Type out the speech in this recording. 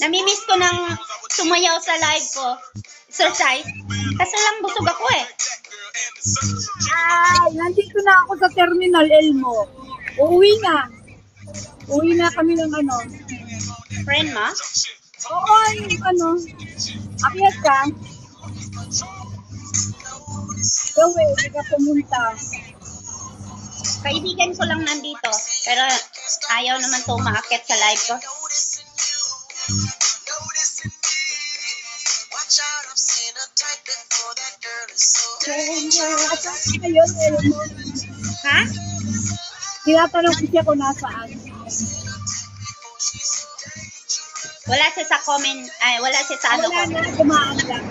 Namimiss ko ng sumayaw sa live ko. Exercise. Kasi lang busog ako eh. Ay, nandito na ako sa Terminal Elmo. Uuwi na. Uwi na kami ng ano. Friend mo? Oo, yung ano. Akyat ka. Gawin, hindi ka pumunta. Kaibigan ko lang nandito. Pero ayaw naman to umaakit sa live ko. Asan ngayon, Elmo? Ha? Tinatanong ko siya kung nasaan. Wala siya sa comment. Ay, wala siya sa ano Wala ko. na, dumaan lang.